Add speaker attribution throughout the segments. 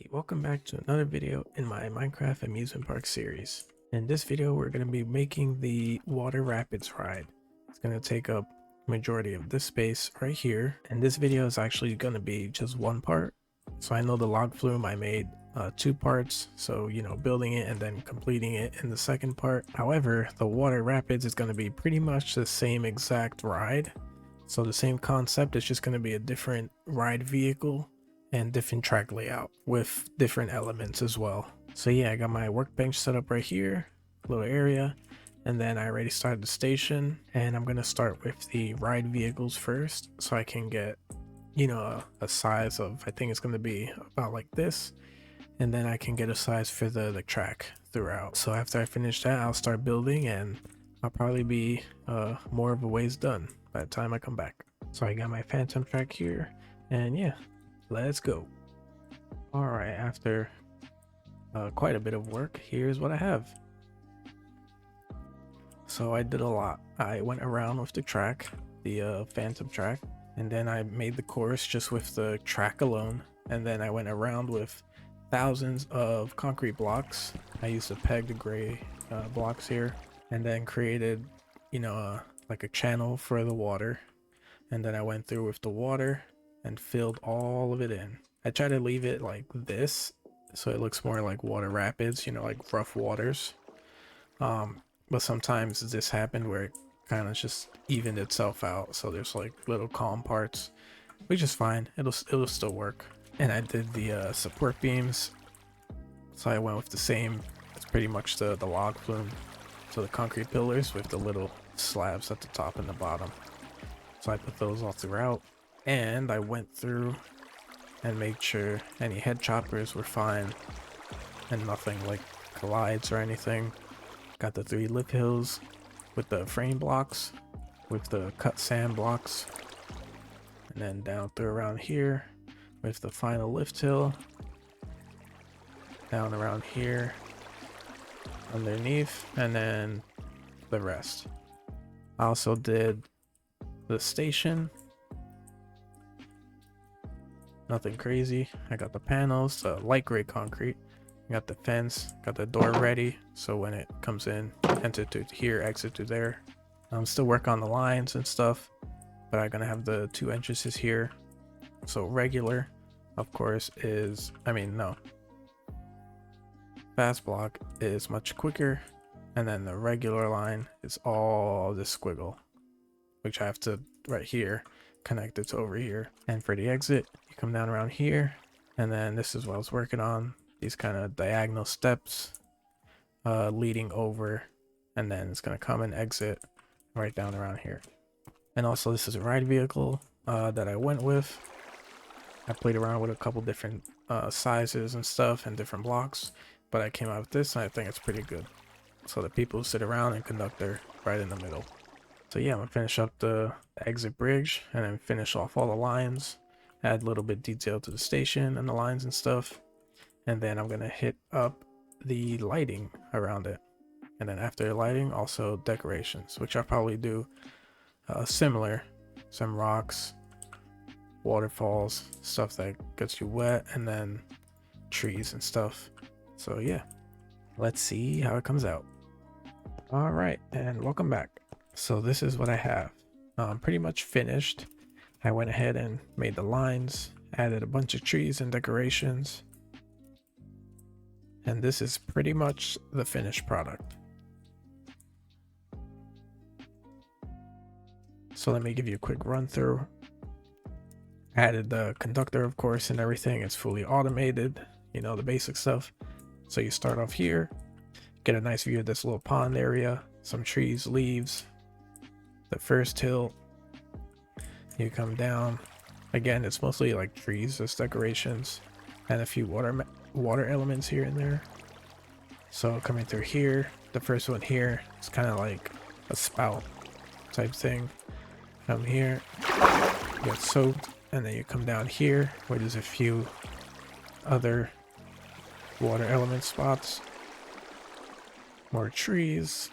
Speaker 1: Hey, welcome back to another video in my Minecraft amusement park series. In this video, we're going to be making the water rapids ride. It's going to take up majority of this space right here, and this video is actually going to be just one part. So I know the log flume I made two parts, so building it and then completing it in the second part. However, the water rapids is going to be pretty much the same exact ride. So the same concept, it's just going to be a different ride vehicle and different track layout with different elements as well. So yeah, I got my workbench set up right here, little area, and then I already started the station, and I'm gonna start with the ride vehicles first so I can get a size of, I think it's gonna be about like this, and then I can get a size for the track throughout. So after I finish that, I'll start building, and I'll probably be more of a ways done by the time I come back. So I got my phantom track here, and yeah, let's go. All right, after quite a bit of work, here's what I have. So I did a lot. I went around with the track, the phantom track, and then I made the course just with the track alone, and then I went around with thousands of concrete blocks. I used to peg the gray blocks here, and then created like a channel for the water, and then I went through with the water and filled all of it in. I try to leave it like this so it looks more like water rapids, like rough waters. But sometimes this happened where it kind of just evened itself out, so there's like little calm parts, which is fine. It'll still work. And I did the support beams, so I went with the same. It's pretty much the log flume, so the concrete pillars with the little slabs at the top and the bottom. So I put those all throughout, and I went through and made sure any head choppers were fine and nothing like collides or anything. Got the 3 lip hills with the frame blocks, with the cut sand blocks, and then down through around here with the final lift hill, down around here underneath, and then the rest. I also did the station. Nothing crazy. I got the panels, light gray concrete. Got the fence, got the door ready, so when it comes in, enter to here, exit to there. I'm still working on the lines and stuff, but I'm gonna have the 2 entrances here. So regular, of course, is, no. Fast block is much quicker, and then the regular line is all this squiggle, which I have to, right here, connect it to over here. And for the exit, you come down around here, and then this is what I was working on. These kind of diagonal steps leading over, and then it's going to come and exit right down around here. And also, this is a ride vehicle that I went with. I played around with a couple different sizes and stuff and different blocks, but I came out with this, and I think it's pretty good. So the people sit around and conductor right in the middle. So yeah, I'm gonna finish up the exit bridge and then finish off all the lines, add a little bit detail to the station and the lines and stuff. And then I'm gonna hit up the lighting around it. And then after the lighting, also decorations, which I'll probably do similar. Some rocks, waterfalls, stuff that gets you wet, and then trees and stuff. So yeah, let's see how it comes out. All right, and welcome back. So this is what I have. Pretty much finished. I went ahead and made the lines, added a bunch of trees and decorations. And this is pretty much the finished product. So let me give you a quick run through. Added the conductor, of course, and everything. It's fully automated, the basic stuff. So you start off here, get a nice view of this little pond area, some trees, leaves, the first hill. You come down. Again, it's mostly like trees as decorations and a few water elements here and there. So coming through here, the first one here, it's kind of like a spout type thing. Come here, get soaked, and then you come down here where there's a few other water element spots, more trees,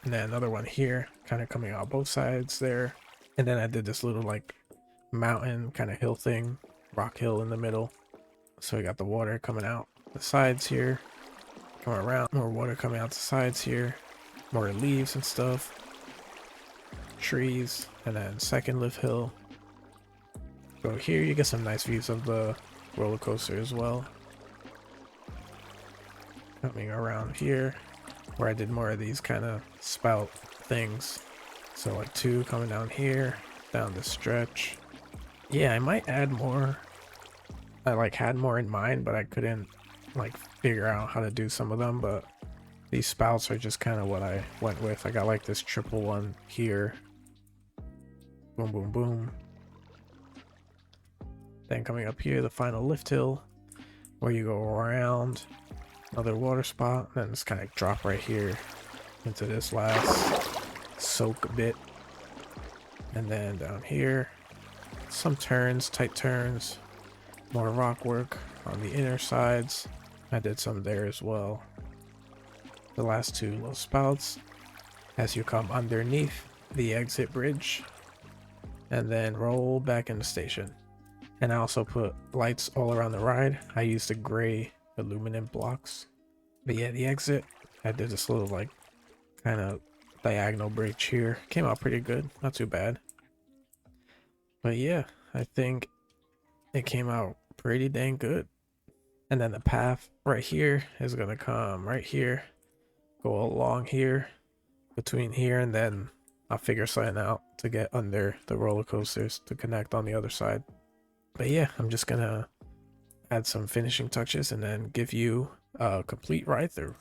Speaker 1: and then another one here, kind of coming out both sides there. And then I did this little like mountain kind of hill thing, rock hill in the middle. So we got the water coming out the sides here, coming around, more water coming out the sides here, more leaves and stuff, trees, and then second lift hill. So here you get some nice views of the roller coaster as well. Coming around here, where I did more of these kind of spout things. So like 2 coming down here, down the stretch. Yeah, I might add more. I like had more in mind, but I couldn't like figure out how to do some of them. But these spouts are just kind of what I went with. I got like this triple one here. Boom, boom, boom. Then coming up here, the final lift hill, where you go around another water spot, and then just kind of drop right here into this last soak bit. And then down here, some turns, tight turns, more rock work on the inner sides. I did some there as well. The last 2 little spouts as you come underneath the exit bridge and then roll back in the station. And I also put lights all around the ride. I used the gray aluminum blocks. But yeah, the exit, I did this little like kind of diagonal bridge here. Came out pretty good, not too bad. But yeah, I think it came out pretty dang good. And then the path right here is gonna come right here, go along here, between here, and then I'll figure something out to get under the roller coasters to connect on the other side. But yeah, I'm just gonna add some finishing touches and then give you a complete ride through.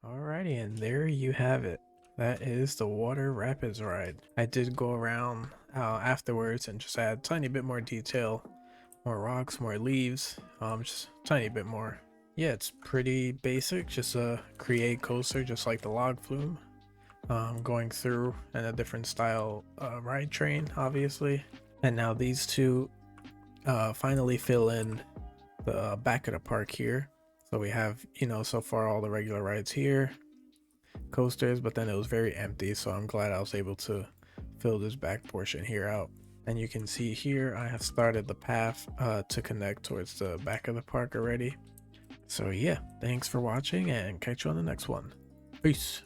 Speaker 1: Alrighty, and there you have it. That is the Water Rapids ride. I did go around afterwards and just add a tiny bit more detail, more rocks, more leaves, just a tiny bit more. Yeah, it's pretty basic, just a create coaster just like the log flume. Going through in a different style ride train, obviously. And now these two finally fill in the back of the park here. So we have, you know, so far all the regular rides here, coasters, but then it was very empty, so I'm glad I was able to fill this back portion here out. And you can see here I have started the path to connect towards the back of the park already. So yeah, thanks for watching and catch you on the next one. Peace.